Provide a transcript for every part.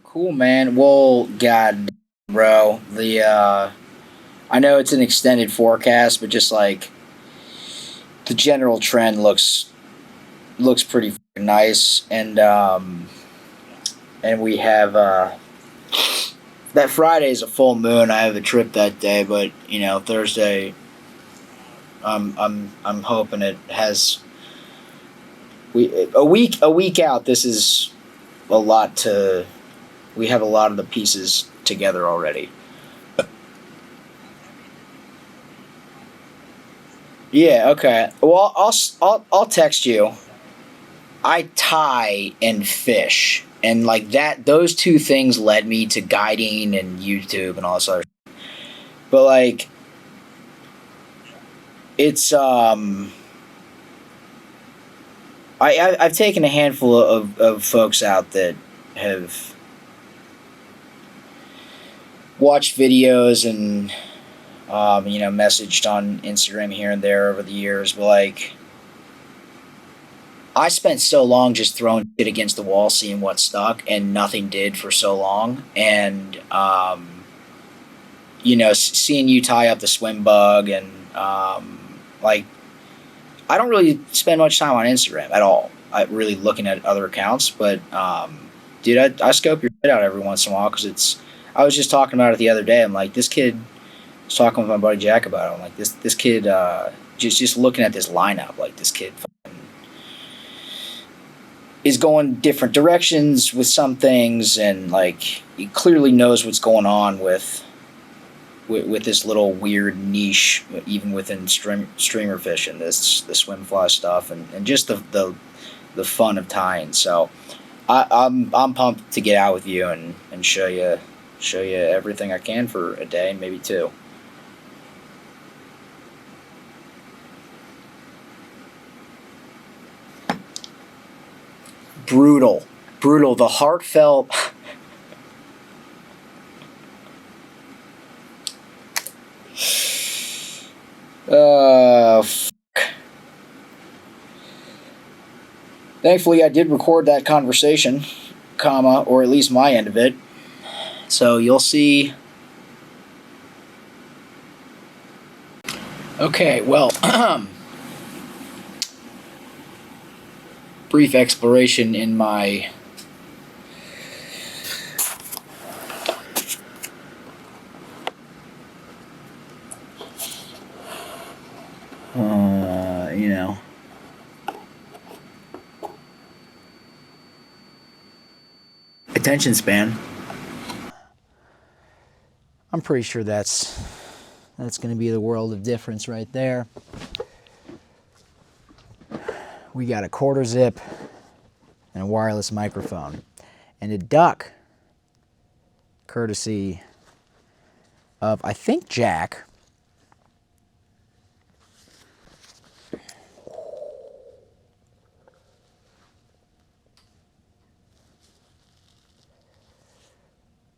Cool, man. Well, God, bro, I know it's an extended forecast, but just like the general trend looks pretty fucking nice, and we have that Friday is a full moon. I have a trip that day, but Thursday, I'm hoping it has a week out. This is a lot to. We have a lot of the pieces together already. Yeah. Okay. Well, I'll text you. I tie and fish, and like that. Those two things led me to guiding and YouTube and all this other. But like, it's I've taken a handful of folks out that have watched videos and messaged on Instagram here and there over the years, but like I spent so long just throwing shit against the wall, seeing what stuck, and nothing did for so long. And seeing you tie up the swim bug, and like I don't really spend much time on Instagram at all. I really looking at other accounts, but dude, I scope your shit out every once in a while because it's. I was just talking about it the other day. I'm like, this kid. I was talking with my buddy Jack about it. I'm like, this kid. Just looking at this lineup, like this kid is going different directions with some things, and like he clearly knows what's going on with this little weird niche, even within streamer fishing, the swim fly stuff, and just the fun of tying. So I'm pumped to get out with you and show you everything I can for a day, maybe two. Brutal, the heartfelt. Thankfully, I did record that conversation, or at least my end of it. So you'll see. Okay, well, brief exploration in my you know attention span. I'm pretty sure that's going to be the world of difference right there. We got a quarter zip and a wireless microphone and a duck, courtesy of, I think, Jack.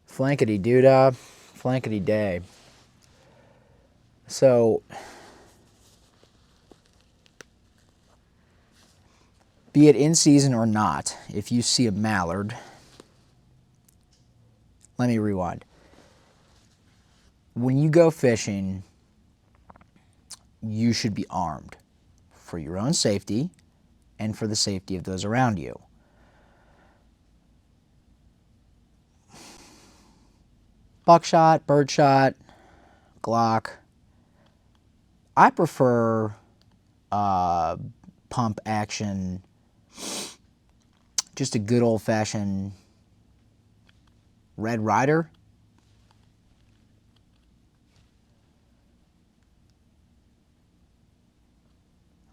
Flankety doodah, flankety day. So, be it in season or not, if you see a mallard, let me rewind. When you go fishing, you should be armed for your own safety and for the safety of those around you. Buckshot, birdshot, Glock. I prefer pump action, just a good old-fashioned Red Ryder.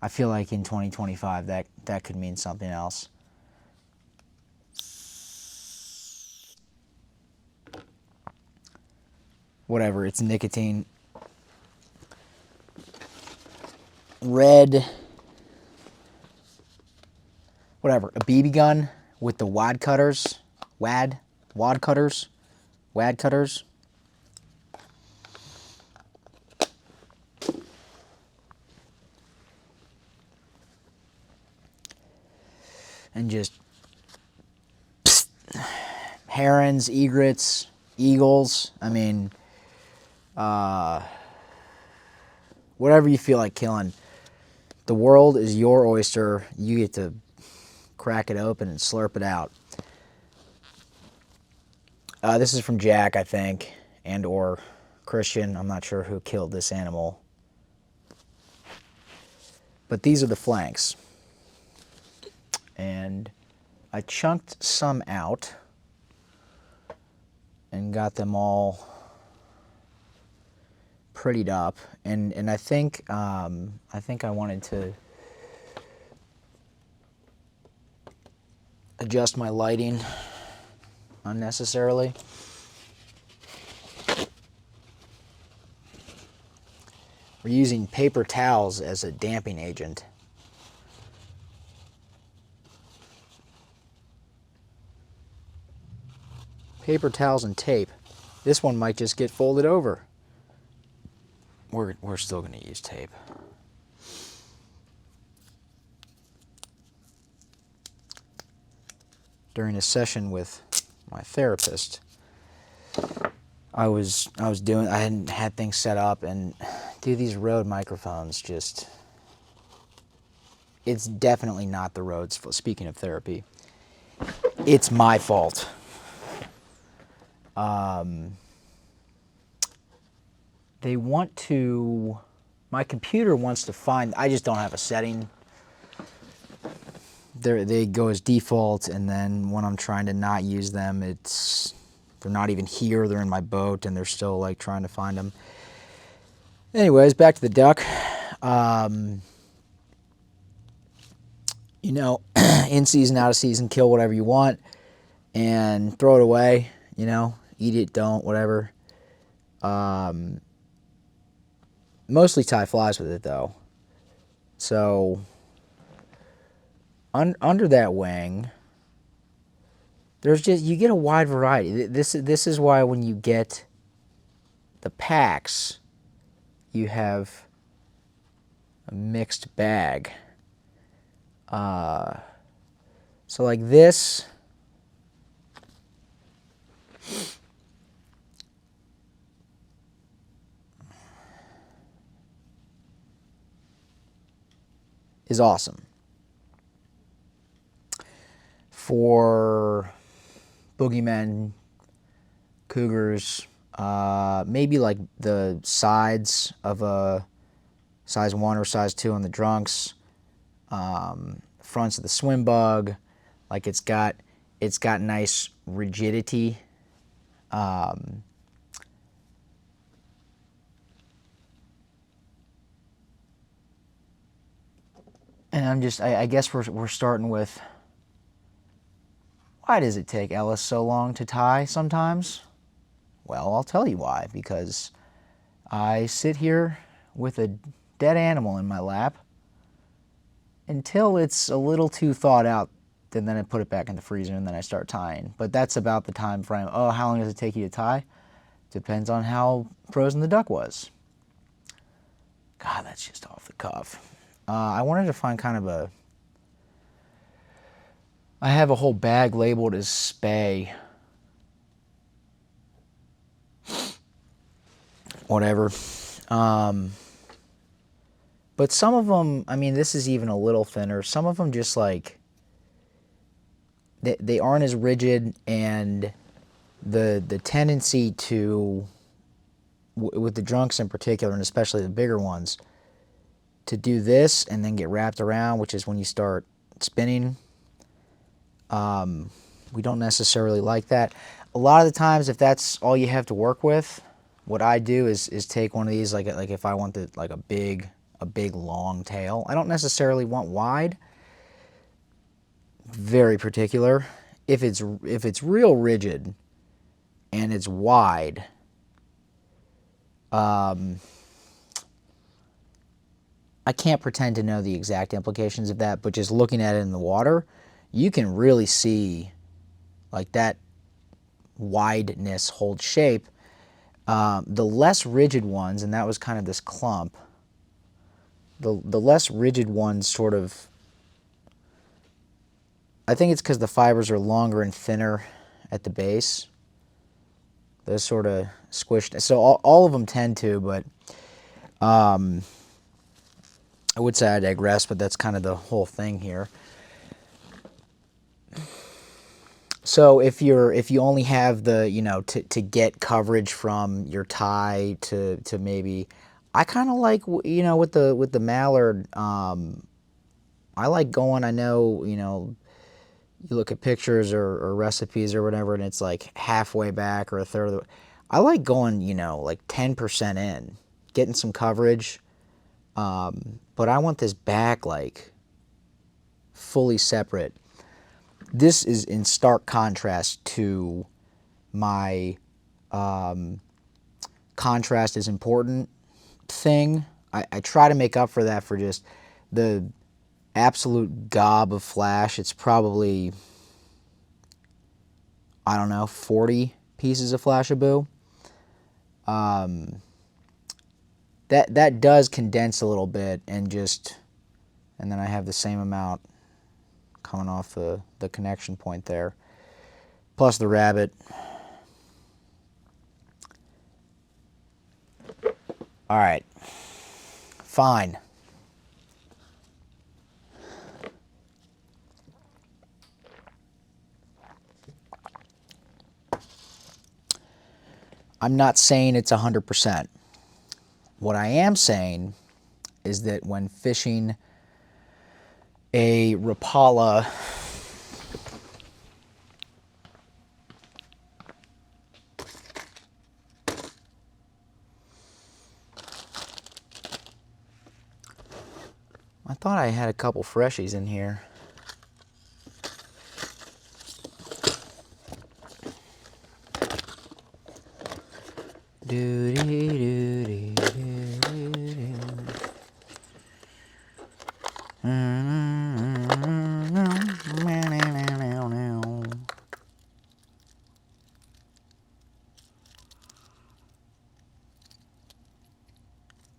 I feel like in 2025 that could mean something else. Whatever, it's nicotine. Red, whatever, a BB gun with the wad cutters, wad cutters. And just herons, egrets, eagles. I mean, whatever you feel like killing. The world is your oyster. You get to crack it open and slurp it out. This is from Jack, I think, and or Christian. I'm not sure who killed this animal. But these are the flanks. And I chunked some out and got them all prettied up. And I think I wanted to adjust my lighting unnecessarily. We're using paper towels as a damping agent. Paper towels and tape. This one might just get folded over. We're still going to use tape. During a session with my therapist, I hadn't had things set up, and dude, these Rode microphones just, it's definitely not the Rode's fault. Speaking of therapy, it's my fault. They want to, my computer wants to find, I just don't have a setting. They go as default, and then when I'm trying to not use them, they're not even here, they're in my boat, and they're still like trying to find them. Anyways, back to the duck. In season, out of season, kill whatever you want and throw it away, eat it, don't, whatever. Mostly tie flies with it though. So under that wing, you get a wide variety. This is why when you get the packs, you have a mixed bag. So like this, is awesome. For boogeymen, cougars, maybe like the sides of a size 1 or size 2 on the drunks, fronts of the swim bug, like it's got nice rigidity. And I guess we're starting with, why does it take Ellis so long to tie sometimes? Well, I'll tell you why. Because I sit here with a dead animal in my lap until it's a little too thawed out, and then I put it back in the freezer and then I start tying. But that's about the time frame. Oh, how long does it take you to tie? Depends on how frozen the duck was. God, that's just off the cuff. I wanted to find kind of I have a whole bag labeled as spay. Whatever. But some of them, I mean, this is even a little thinner. Some of them just like, they aren't as rigid, and the tendency to, with the drunks in particular, and especially the bigger ones, to do this and then get wrapped around, which is when you start spinning. We don't necessarily like that. A lot of the times, if that's all you have to work with, what I do is take one of these, like if I want a big long tail. I don't necessarily want wide. Very particular. If it's real rigid and it's wide, I can't pretend to know the exact implications of that, but just looking at it in the water, you can really see like that wideness hold shape. The less rigid ones, and that was kind of this clump, the less rigid ones sort of, I think it's because the fibers are longer and thinner at the base. Those sort of squished. So all of them tend to, but I would say I digress, but that's kind of the whole thing here. So if you only have the, to get coverage from your tie to maybe, I kind of like, with the mallard, I like going, I know, you look at pictures or recipes or whatever, and it's like halfway back or a third of the way. I like going, like 10% in, getting some coverage, but I want this back like fully separate. This is in stark contrast to my contrast is important thing. I try to make up for that for just the absolute gob of flash. It's probably, I don't know, 40 pieces of Flashabou. That does condense a little bit, and then I have the same amount coming off the connection point there, plus the rabbit. All right, fine. I'm not saying it's 100%. What I am saying is that when fishing a Rapala, I thought I had a couple freshies in here.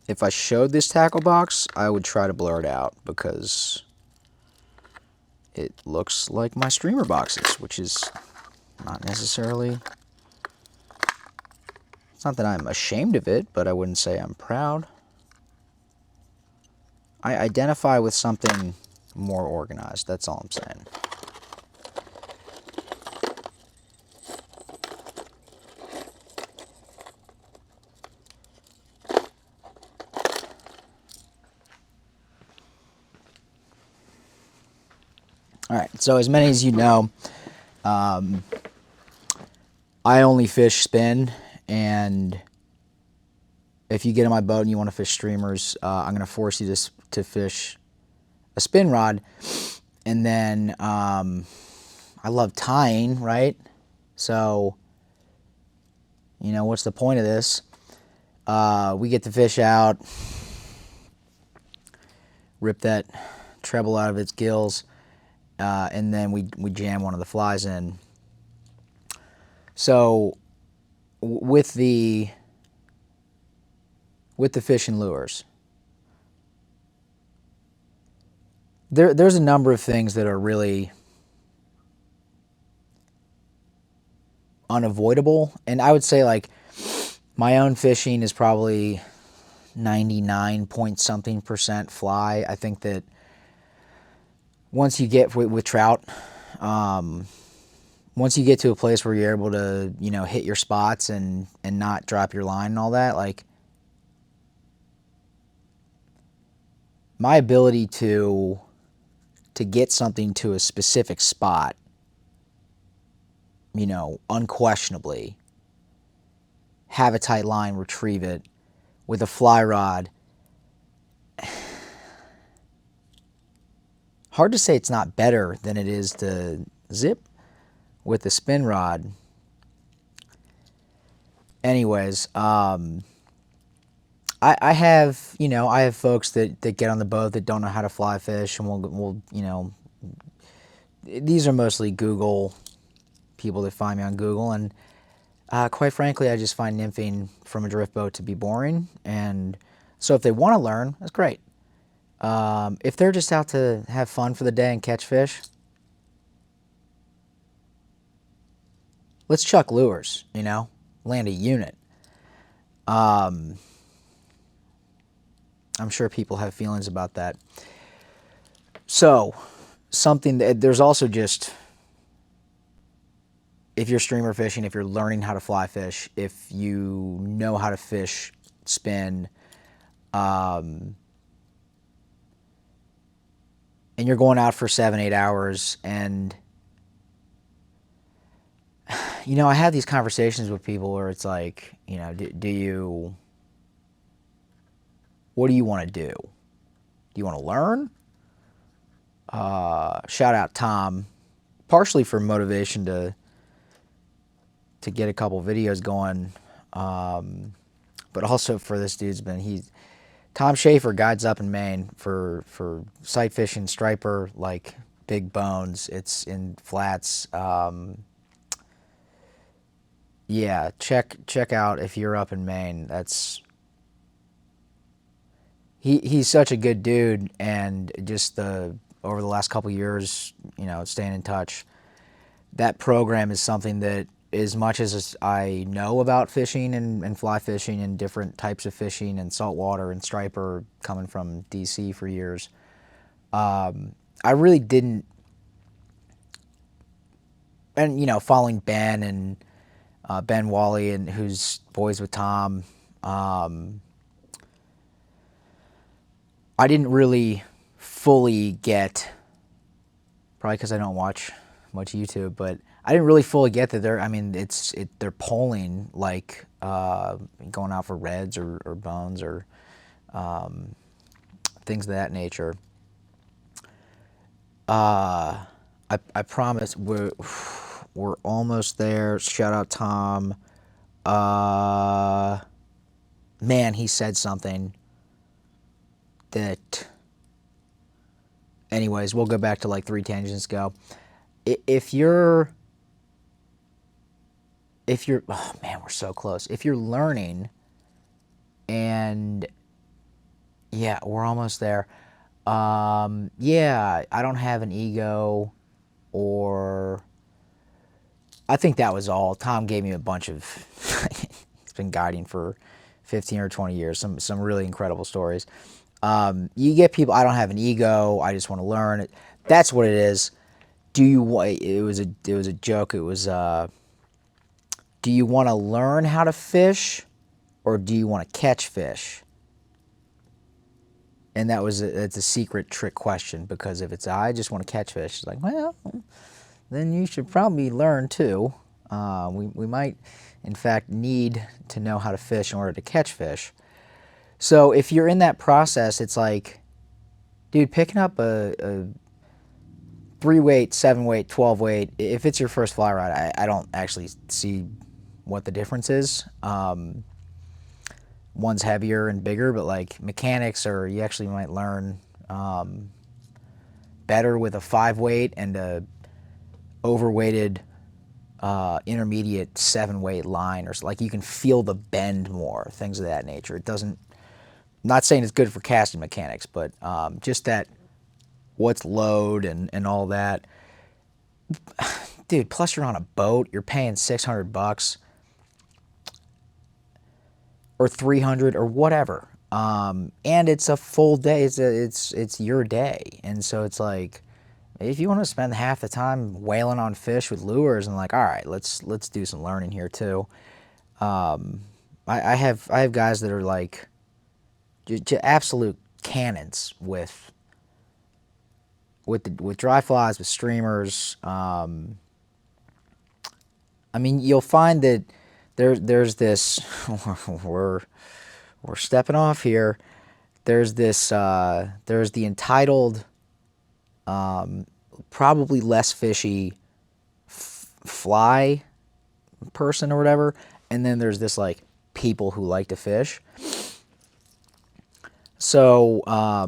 If I showed this tackle box, I would try to blur it out because it looks like my streamer boxes, which is not necessarily... It's not that I'm ashamed of it, but I wouldn't say I'm proud. I identify with something more organized, that's all I'm saying. All right, so as many as you know, I only fish spin, and if you get on my boat and you want to fish streamers, I'm going to force you to fish a spin rod. And then I love tying, right? So, what's the point of this? We get the fish out, rip that treble out of its gills, and then we jam one of the flies in. So with the fishing lures, there's a number of things that are really unavoidable, and I would say like my own fishing is probably 99 point something % fly. I think that once you get with trout, once you get to a place where you're able to, hit your spots and not drop your line and all that, like my ability to get something to a specific spot, unquestionably, have a tight line, retrieve it with a fly rod. Hard to say it's not better than it is to zip with the spin rod. Anyways, I have folks that get on the boat that don't know how to fly fish, and we'll these are mostly Google people that find me on Google, and quite frankly, I just find nymphing from a drift boat to be boring, and so if they want to learn, that's great. If they're just out to have fun for the day and catch fish, let's chuck lures, you know, land a unit. I'm sure people have feelings about that. So, something that there's also just, if you're streamer fishing, if you're learning how to fly fish, if you know how to fish, spin, and you're going out for 7-8 hours, and you know, I have these conversations with people where it's like, you know, what do you want to do? Do you want to learn? Shout out Tom, partially for motivation to get a couple videos going, but also for this dude's been, Tom Schaefer, guides up in Maine for sight fishing, striper, like big bones. It's in flats. Yeah, check out if you're up in Maine. He's such a good dude, and just over the last couple years, you know, staying in touch. That program is something that, as much as I know about fishing and fly fishing and different types of fishing and saltwater and striper, coming from DC for years, I really didn't. And you know, following Ben and Ben Wally, and who's boys with Tom, I didn't really fully get, probably because I don't watch much YouTube, but I didn't really fully get that they're polling, like going out for reds or bones or things of that nature. I promise we're almost there. Shout out Tom. Man, he said something that, anyways, we'll go back to like 3 tangents ago. If you're, oh man, we're so close. If you're learning, and yeah, we're almost there. Yeah, I don't have an ego, or I think that was all. Tom gave me a bunch of, he's been guiding for 15 or 20 years, some really incredible stories. You get people, I don't have an ego, I just want to learn. That's what it is. It was a joke. It was, do you want to learn how to fish, or do you want to catch fish? And it's a secret trick question, because if it's, I just want to catch fish, it's like, well, then you should probably learn too. We might, in fact, need to know how to fish in order to catch fish. So if you're in that process, it's like, dude, picking up a 3-weight, 7-weight, 12-weight, if it's your first fly rod, I don't actually see what the difference is. One's heavier and bigger, but like mechanics, or you actually might learn better with a 5-weight and a overweighted intermediate 7-weight line, or like you can feel the bend more, things of that nature. It doesn't, I'm not saying it's good for casting mechanics, but just that, what's load and all that. Dude, plus you're on a boat, you're paying $600 or $300 or whatever, and it's a full day. It's your day, and so it's like, if you want to spend half the time whaling on fish with lures, and like, all right, let's do some learning here too. I have guys that are like absolute cannons with dry flies, with streamers. I mean, you'll find that there's this, we're stepping off here. There's this there's the entitled, probably less fishy fly person or whatever, and then there's this like people who like to fish. So I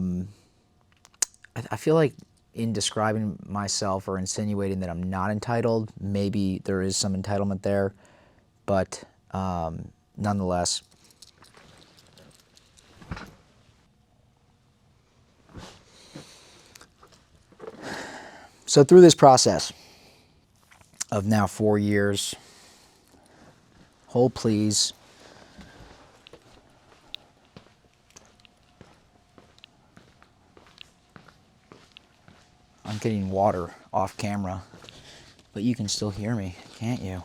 feel like in describing myself or insinuating that I'm not entitled, maybe there is some entitlement there, but nonetheless. So through this process of now 4 years, Hold, please. I'm getting water off camera, but you can still hear me, can't you?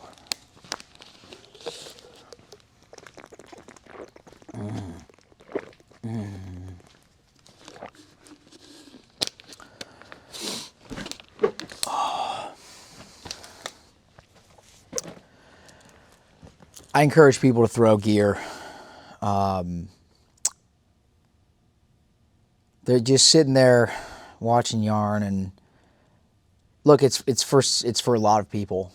I encourage people to throw gear. They're just sitting there watching yarn, and look, it's for a lot of people.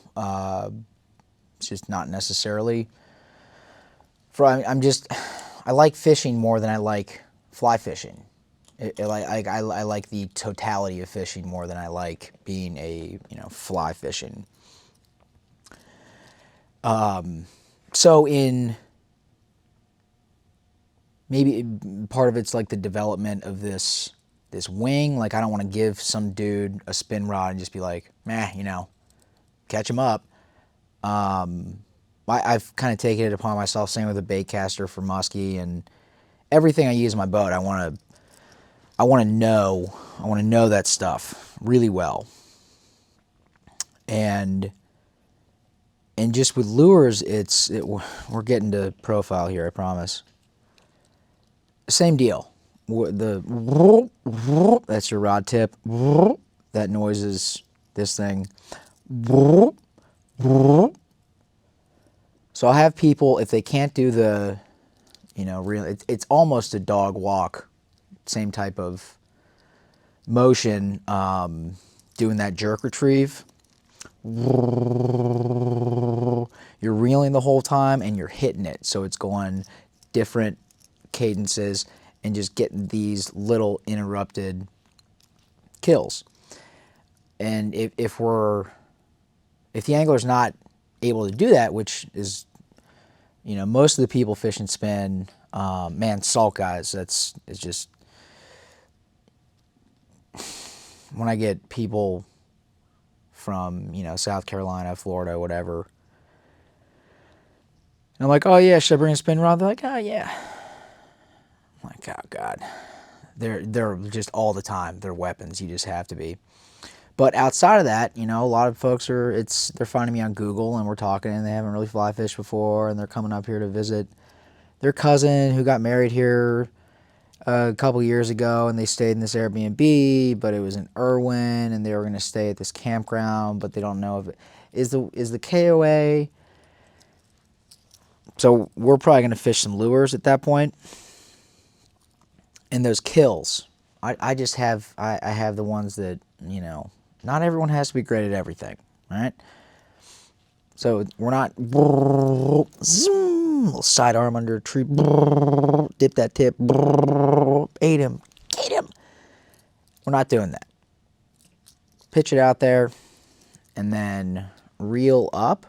It's just not necessarily for. I like fishing more than I like fly fishing. I like the totality of fishing more than I like being a fly fishing. So in maybe part of it's like the development of this wing. Like, I don't want to give some dude a spin rod and just be like, meh, catch him up. I've kind of taken it upon myself, same with a bait caster for muskie, and everything I use in my boat, I want to know that stuff really well. And just with lures, we're getting to profile here, I promise. Same deal. That's your rod tip. That noise is this thing. So I'll have people, if they can't do the, it's almost a dog walk, same type of motion, doing that jerk retrieve. You're reeling the whole time and you're hitting it, so it's going different cadences and just getting these little interrupted kills. And if the angler's not able to do that, which is, most of the people fish and spin, salt guys, it's just, when I get people from, South Carolina, Florida, whatever, and I'm like, oh yeah, should I bring a spin rod? They're like, oh yeah. I'm like, oh God. They're just all the time. They're weapons. You just have to be. But outside of that, a lot of folks they're finding me on Google, and we're talking, and they haven't really fly fished before, and they're coming up here to visit their cousin who got married here a couple years ago, and they stayed in this Airbnb, but it was in Irwin, and they were going to stay at this campground, but they don't know if it is the KOA. So we're probably going to fish some lures at that point. And those kills, I have the ones that, not everyone has to be great at everything, right? So we're not zoom, little sidearm under a tree, dip that tip, ate him. We're not doing that. Pitch it out there, and then reel up,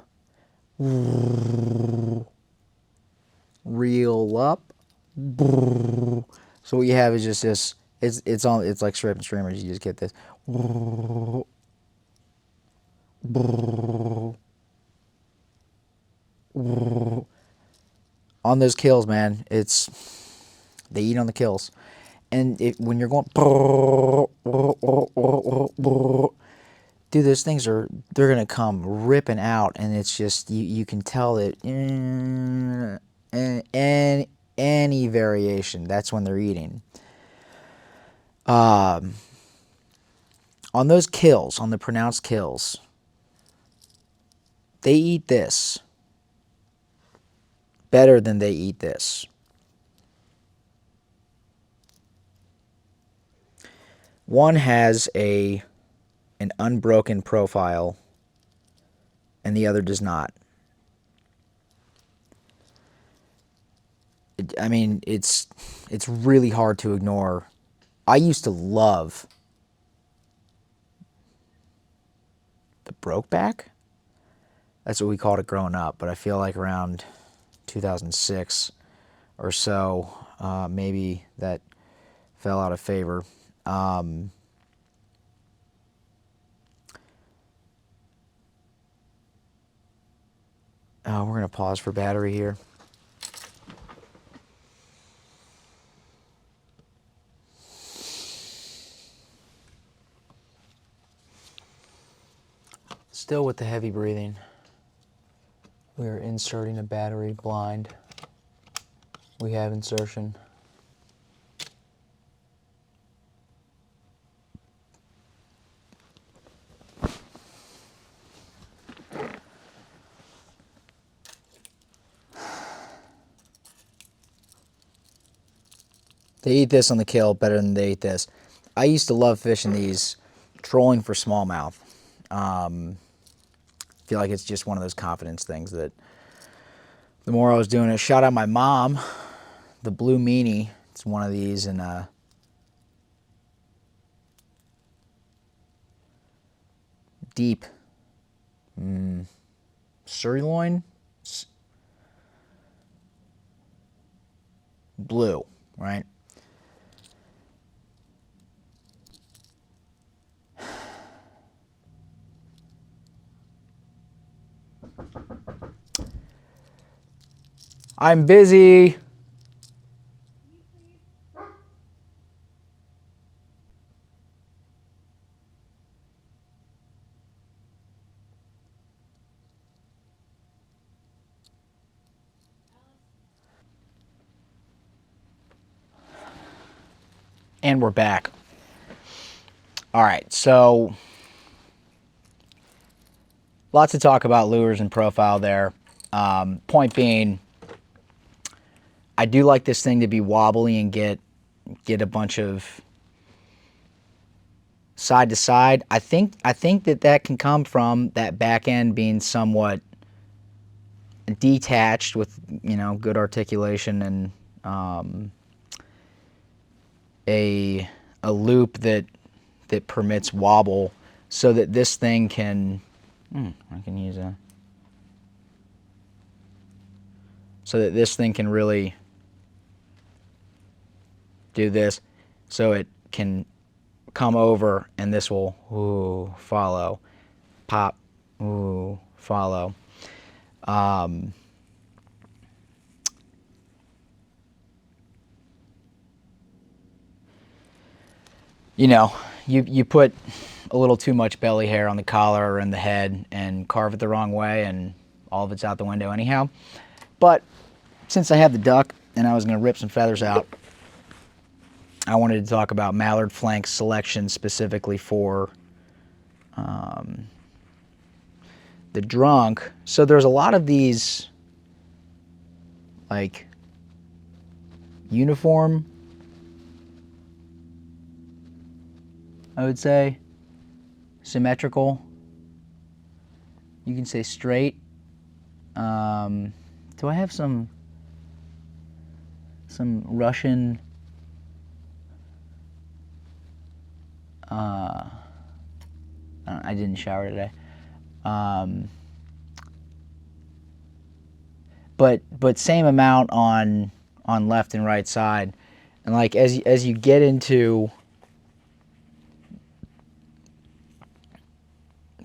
reel up. So what you have is just this. It's like stripping streamers. You just get this. On those kills, man, they eat on the kills, and when you're going, dude, those things they're gonna come ripping out, and it's just you can tell that any variation, that's when they're eating. On those kills, on the pronounced kills, they eat this better than they eat this. One has an unbroken profile, and the other does not. It's really hard to ignore. I used to love the Brokeback. That's what we called it growing up, but I feel like around 2006 or so, maybe that fell out of favor. We're going to pause for battery here. Still with the heavy breathing. We are inserting a battery blind. We have insertion. They eat this on the kill better than they eat this. I used to love fishing these, trolling for smallmouth. Feel like it's just one of those confidence things that the more I was doing it, shout out my mom, the Blue Meanie. It's one of these, and deep sirloin, blue, right? I'm busy. And we're back. All right, so lots to talk about lures and profile there. Point being, I do like this thing to be wobbly and get a bunch of side to side. I think that can come from that back end being somewhat detached with, you know, good articulation and a loop that permits wobble, so that this thing can I can use a so that this thing can really do this, so it can come over and this will follow, pop, follow. You know, you put a little too much belly hair on the collar or in the head and carve it the wrong way, and all of it's out the window anyhow. But since I have the duck and I was going to rip some feathers out, I wanted to talk about mallard flank selection specifically for the drunk. So there's a lot of these like uniform, I would say, symmetrical. You can say straight. Do I have some Russian I didn't shower today. But same amount on left and right side. And like as you get into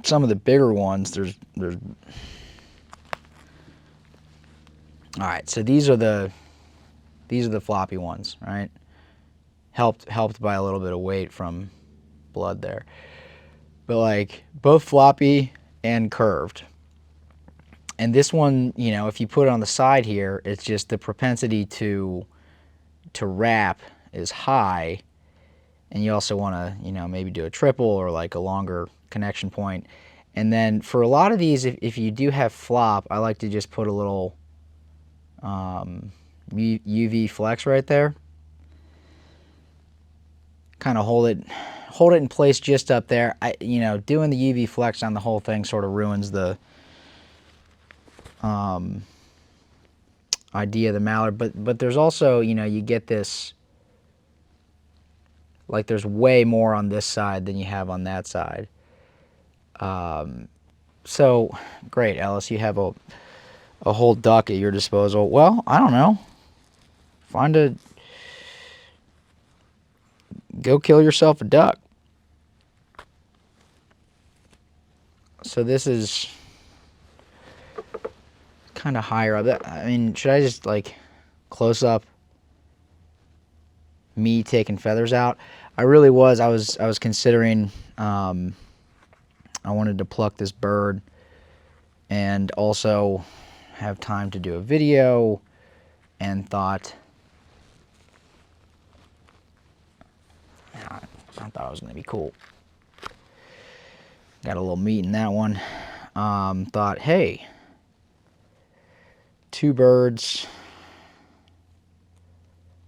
some of the bigger ones, there's all right, so these are the floppy ones, right? Helped by a little bit of weight from blood there. But like both floppy and curved. And this one, you know, if you put it on the side here, it's just the propensity to wrap is high. And you also want to, you know, maybe do a triple or like a longer connection point. And then for a lot of these, if you do have flop, I like to just put a little UV flex right there. Kind of hold it in place just up there. You know, doing the UV flex on the whole thing sort of ruins the idea of the mallard. But there's also, you know, you get this, like there's way more on this side than you have on that side. So great, Ellis, you have a whole duck at your disposal. Well, I don't know. Go kill yourself a duck. So this is kind of higher up. I mean, should I just like close up me taking feathers out? I really was. I was considering. I wanted to pluck this bird and also have time to do a video, and thought I thought it was gonna be cool. Got a little meat in that one. Thought, hey, 2 birds.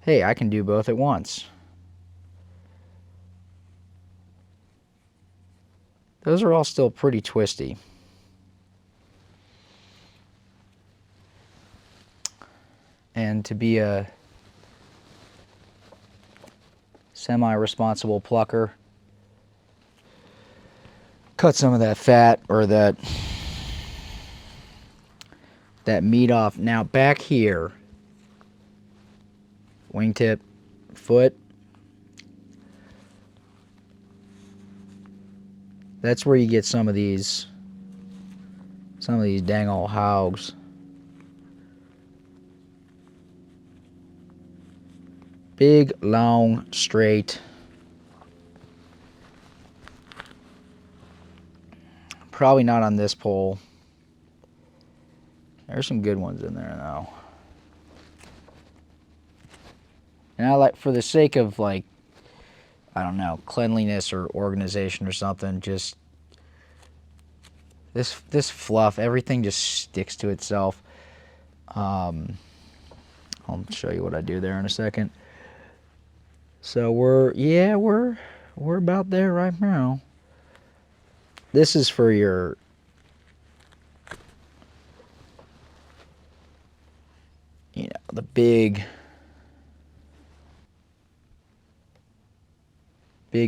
Hey, I can do both at once. Those are all still pretty twisty. And to be a semi-responsible plucker, cut some of that fat or that meat off. Now back here, wingtip, foot, that's where you get some of these dang old hogs. Big, long, straight. Probably not on this pole. There's some good ones in there though. And I like, for the sake of like, I don't know, cleanliness or organization or something, just this fluff, everything just sticks to itself. I'll show you what I do there in a second. So we're about there right now. This is for your the big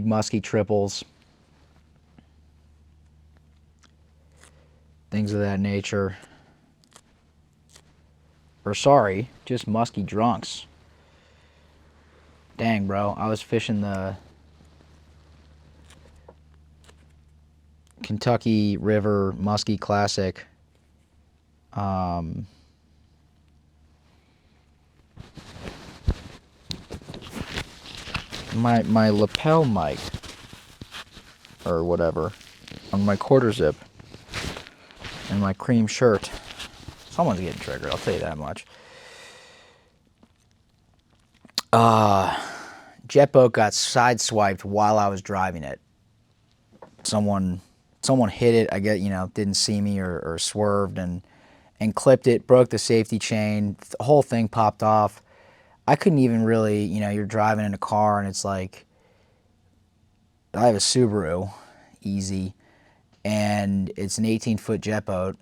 musky triples, things of that nature. Or sorry, just musky drunks. Dang, bro, I was fishing the Kentucky River Muskie Classic. My lapel mic or whatever on my quarter zip and my cream shirt. Someone's getting triggered, I'll tell you that much. Jet boat got sideswiped while I was driving it. Someone hit it, I guess, didn't see me or swerved and clipped it, broke the safety chain. The whole thing popped off. I couldn't even really, you're driving in a car and it's like, I have a Subaru, easy, and it's an 18-foot jet boat.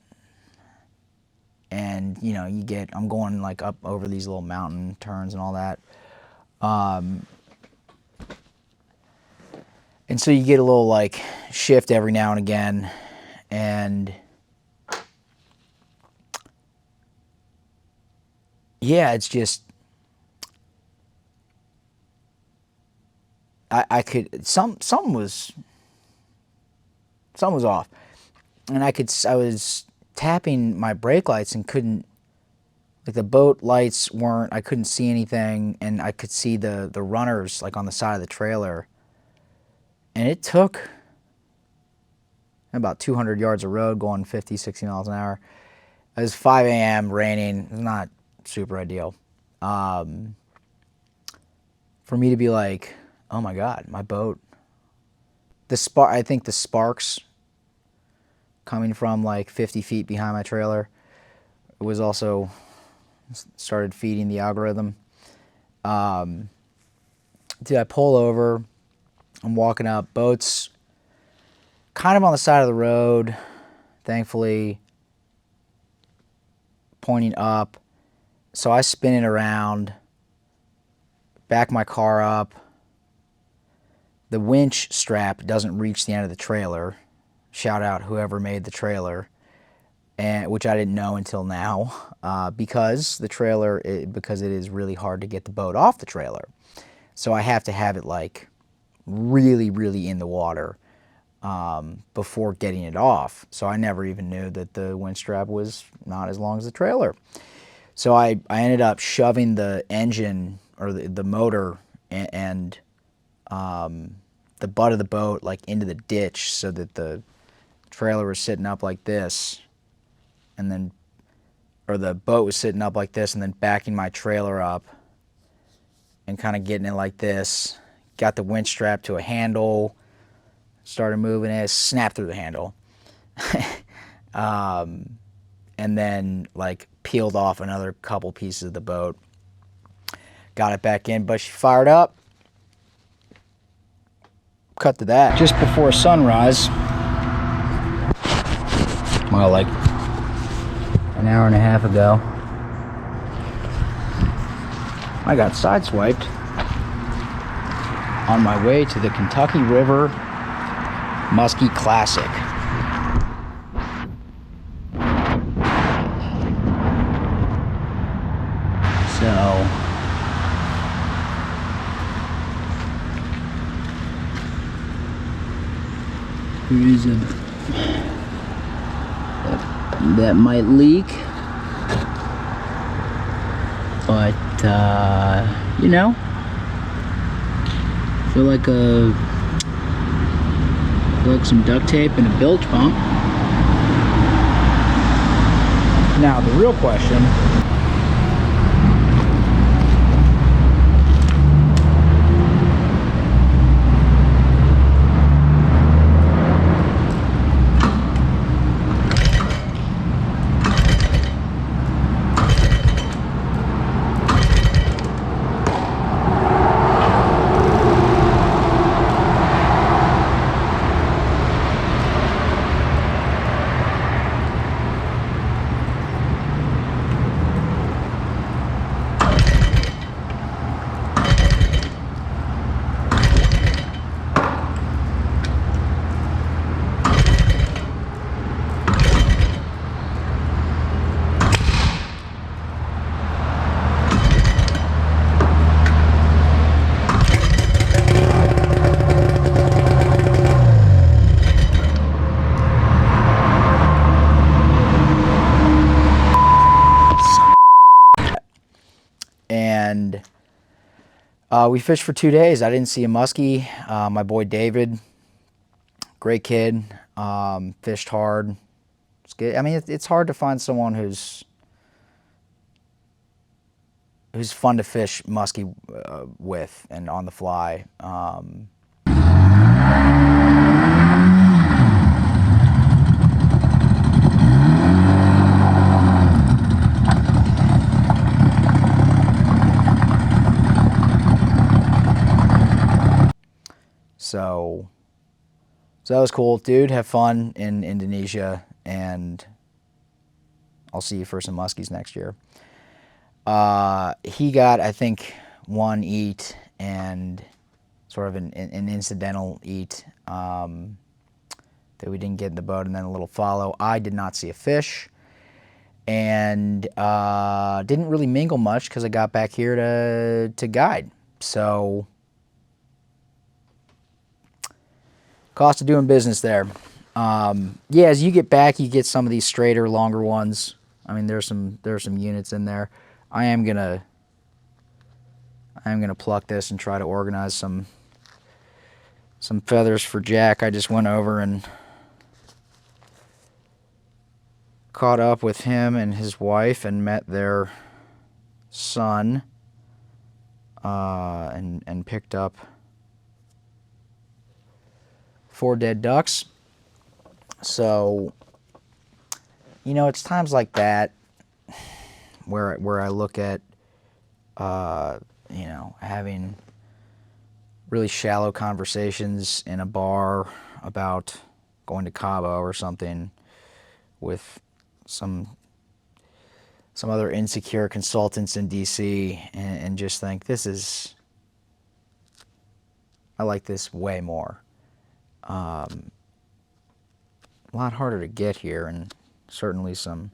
And, I'm going like up over these little mountain turns and all that. And so you get a little like shift every now and again. And yeah, it's just, I could, something was off. And I was tapping my brake lights and couldn't, like the boat lights weren't, I couldn't see anything, and I could see the runners like on the side of the trailer. And it took about 200 yards of road going 50, 60 miles an hour. It was 5 a.m., raining. It was not super ideal. For me to be like, oh my God, my boat. I think the sparks coming from like 50 feet behind my trailer, it was also started feeding the algorithm. Dude, I pull over. I'm walking up. Boat's kind of on the side of the road, thankfully, pointing up. So I spin it around, back my car up. The winch strap doesn't reach the end of the trailer. Shout out whoever made the trailer, which I didn't know until now, because because it is really hard to get the boat off the trailer. So I have to have it like really, really in the water. before getting it off. So I never even knew that the winch strap was not as long as the trailer. So I ended up shoving the engine or the motor and the butt of the boat like into the ditch so that the trailer was sitting up like this, and then, or the boat was sitting up like this, and then backing my trailer up and kind of getting it like this. Got the winch strap to a handle, started moving it, snapped through the handle. And then like peeled off another couple pieces of the boat. Got it back in, but she fired up. Cut to that. Just before sunrise, well, like an hour and a half ago, I got sideswiped on my way to the Kentucky River Muskie Classic. So there is a that might leak, but you know, feel like some duct tape and a bilge pump. Now the real question. And we fished for 2 days. I didn't see a muskie. My boy David, great kid, fished hard. It's good. I mean, it's hard to find someone who's fun to fish muskie with and on the fly. So that was cool, dude. Have fun in Indonesia, and I'll see you for some muskies next year. He got, I think, one eat and sort of an incidental eat that we didn't get in the boat, and then a little follow. I did not see a fish, and didn't really mingle much because I got back here to guide. So cost of doing business there. Yeah, as you get back, you get some of these straighter, longer ones. I mean, there's some units in there. I am gonna pluck this and try to organize some feathers for Jack. I just went over and caught up with him and his wife and met their son, and picked up 4 dead ducks. So, you know, it's times like that where I look at, you know, having really shallow conversations in a bar about going to Cabo or something with some other insecure consultants in DC, and just think, I like this way more. A lot harder to get here, and certainly some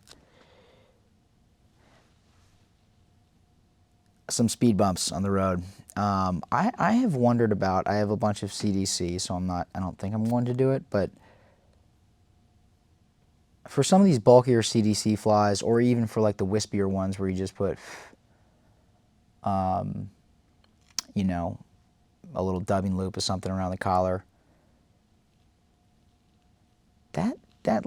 some speed bumps on the road. I have wondered about. I have a bunch of CDC, so I don't think I'm going to do it. But for some of these bulkier CDC flies, or even for like the wispier ones where you just put, you know, a little dubbing loop or something around the collar. That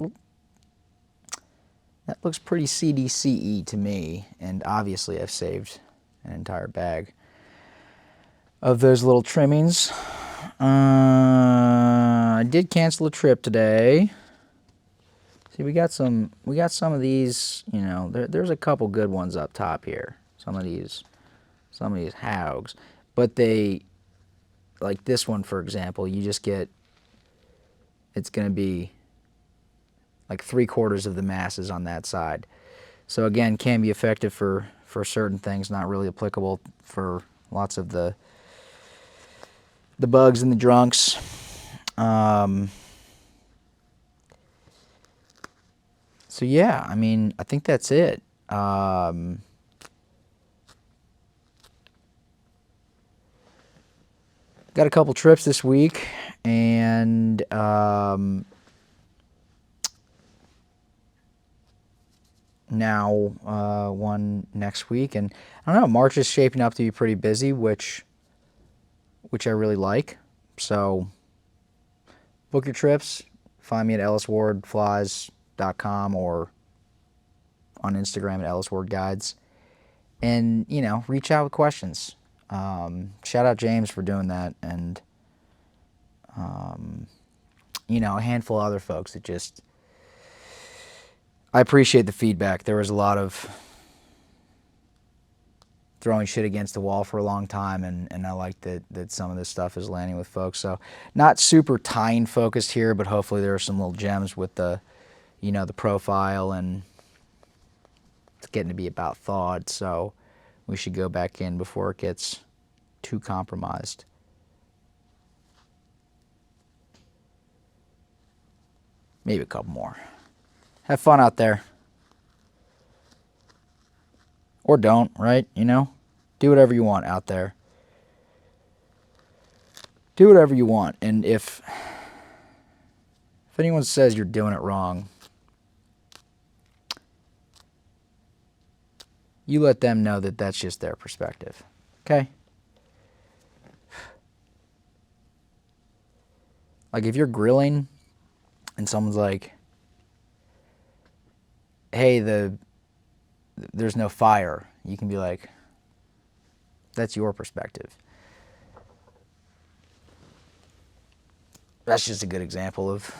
looks pretty CDC-y to me, and obviously I've saved an entire bag of those little trimmings. I did cancel a trip today. See, we got some of these, you know, there's a couple good ones up top here. Some of these hogs, but they, like this one for example, you just get, it's going to be like 3/4 of the masses on that side. So again, can be effective for certain things, not really applicable for lots of the bugs and the drunks. So yeah, I mean, I think that's it. Got a couple trips this week, and now one next week, and I don't know, March is shaping up to be pretty busy, which I really like. So book your trips. Find me at elliswardflies.com or on Instagram at elliswardguides, and you know, reach out with questions. Shout out James for doing that, and you know, a handful of other folks that just, I appreciate the feedback. There was a lot of throwing shit against the wall for a long time, and I like that some of this stuff is landing with folks. So not super tying focused here, but hopefully there are some little gems with the, you know, the profile, and it's getting to be about thawed, so we should go back in before it gets too compromised. Maybe a couple more. Have fun out there. Or don't, right? You know? Do whatever you want out there. Do whatever you want. And if anyone says you're doing it wrong, you let them know that that's just their perspective. Okay? Like if you're grilling and someone's like, hey, there's no fire, you can be like, that's your perspective. That's just a good example of